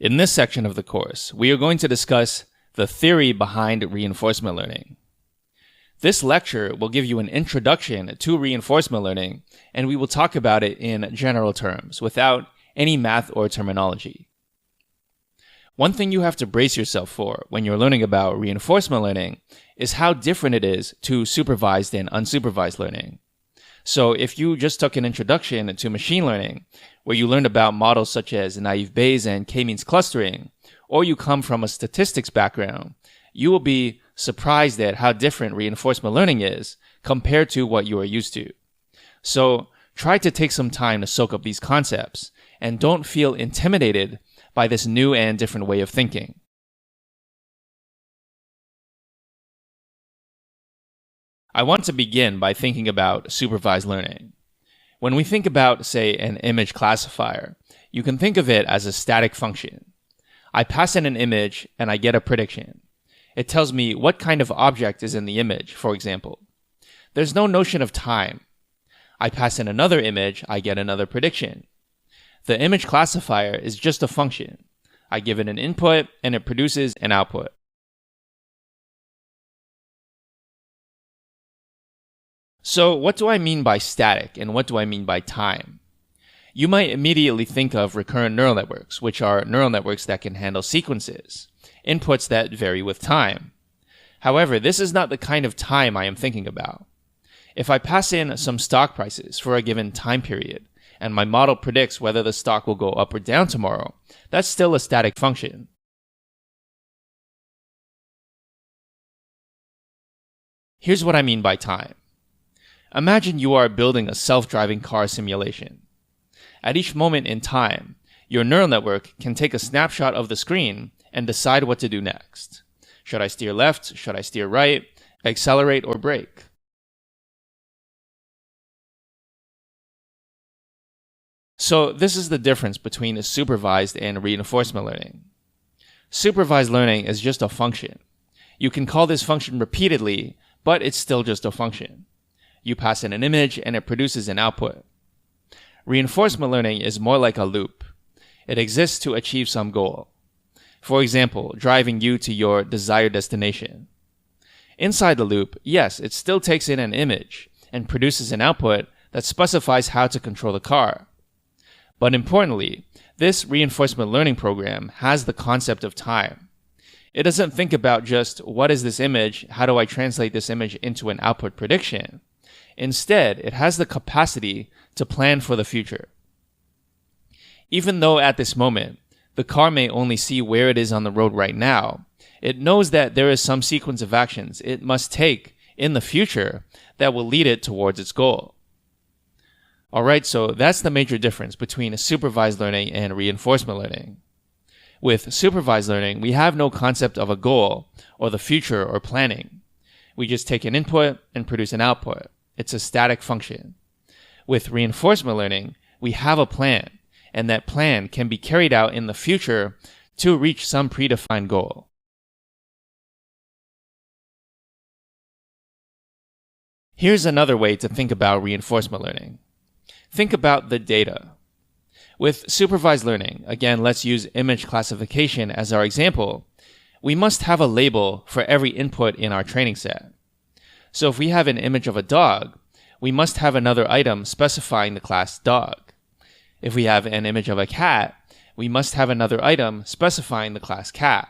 In this section of the course, we are going to discuss the theory behind reinforcement learning. This lecture will give you an introduction to reinforcement learning, and we will talk about it in general terms, without any math or terminology. One thing you have to brace yourself for when you're learning about reinforcement learning is how different it is to supervised and unsupervised learning. So if you just took an introduction to machine learning, where you learned about models such as naive Bayes and k-means clustering, or you come from a statistics background, you will be surprised at how different reinforcement learning is compared to what you are used to. So try to take some time to soak up these concepts, and don't feel intimidated by this new and different way of thinking. I want to begin by thinking about supervised learning. When we think about, say, an image classifier, you can think of it as a static function. I pass in an image and I get a prediction. It tells me what kind of object is in the image, for example. There's no notion of time. I pass in another image, I get another prediction. The image classifier is just a function. I give it an input and it produces an output. So what do I mean by static and what do I mean by time? You might immediately think of recurrent neural networks, which are neural networks that can handle sequences, inputs that vary with time. However, this is not the kind of time I am thinking about. If I pass in some stock prices for a given time period, and my model predicts whether the stock will go up or down tomorrow, that's still a static function. Here's what I mean by time. Imagine you are building a self-driving car simulation. At each moment in time, your neural network can take a snapshot of the screen and decide what to do next. Should I steer left? Should I steer right? Accelerate or brake? So this is the difference between supervised and reinforcement learning. Supervised learning is just a function. You can call this function repeatedly, but it's still just a function. You pass in an image and it produces an output. Reinforcement learning is more like a loop. It exists to achieve some goal. For example, driving you to your desired destination. Inside the loop, yes, it still takes in an image and produces an output that specifies how to control the car. But importantly, this reinforcement learning program has the concept of time. It doesn't think about just what is this image, how do I translate this image into an output prediction. Instead, it has the capacity to plan for the future. Even though at this moment, the car may only see where it is on the road right now, it knows that there is some sequence of actions it must take in the future that will lead it towards its goal. Alright, so that's the major difference between supervised learning and reinforcement learning. With supervised learning, we have no concept of a goal or the future or planning. We just take an input and produce an output. It's a static function. With reinforcement learning, we have a plan, and that plan can be carried out in the future to reach some predefined goal. Here's another way to think about reinforcement learning. Think about the data. With supervised learning, again, let's use image classification as our example, we must have a label for every input in our training set. So if we have an image of a dog, we must have another item specifying the class dog. If we have an image of a cat, we must have another item specifying the class cat.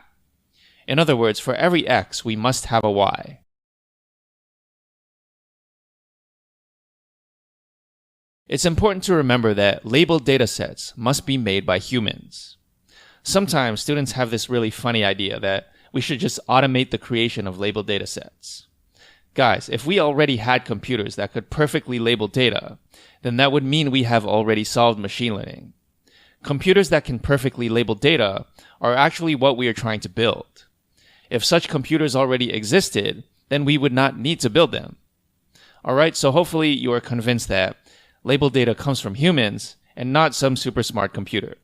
In other words, for every X, we must have a Y. It's important to remember that labeled datasets must be made by humans. Sometimes students have this really funny idea that we should just automate the creation of labeled datasets. Guys, if we already had computers that could perfectly label data, then that would mean we have already solved machine learning. Computers that can perfectly label data are actually what we are trying to build. If such computers already existed, then we would not need to build them. Alright, so hopefully you are convinced that labeled data comes from humans and not some super smart computer.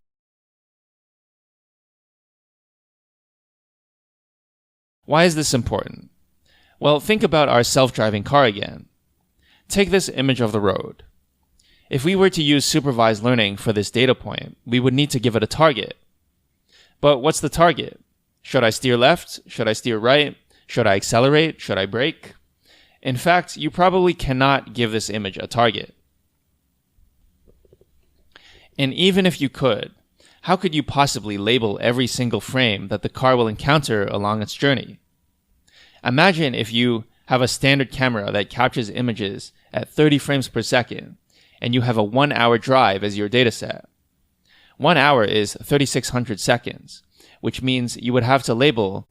Why is this important? Well, think about our self-driving car again. Take this image of the road. If we were to use supervised learning for this data point, we would need to give it a target. But what's the target? Should I steer left? Should I steer right? Should I accelerate? Should I brake? In fact, you probably cannot give this image a target. And even if you could, how could you possibly label every single frame that the car will encounter along its journey? Imagine if you have a standard camera that captures images at 30 frames per second, and you have a 1-hour drive as your dataset. 1 hour is 3,600 seconds, which means you would have to label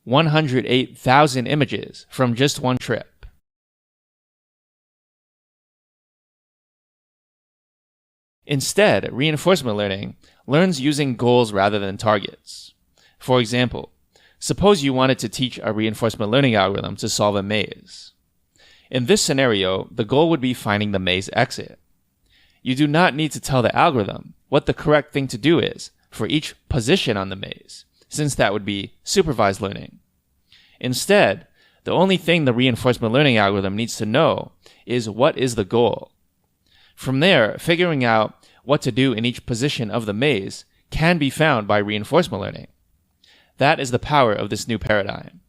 108,000 images from just one trip. Instead, reinforcement learning learns using goals rather than targets. For example, suppose you wanted to teach a reinforcement learning algorithm to solve a maze. In this scenario, the goal would be finding the maze exit. You do not need to tell the algorithm what the correct thing to do is for each position on the maze, since that would be supervised learning. Instead, the only thing the reinforcement learning algorithm needs to know is what is the goal. From there, figuring out what to do in each position of the maze can be found by reinforcement learning. That is the power of this new paradigm.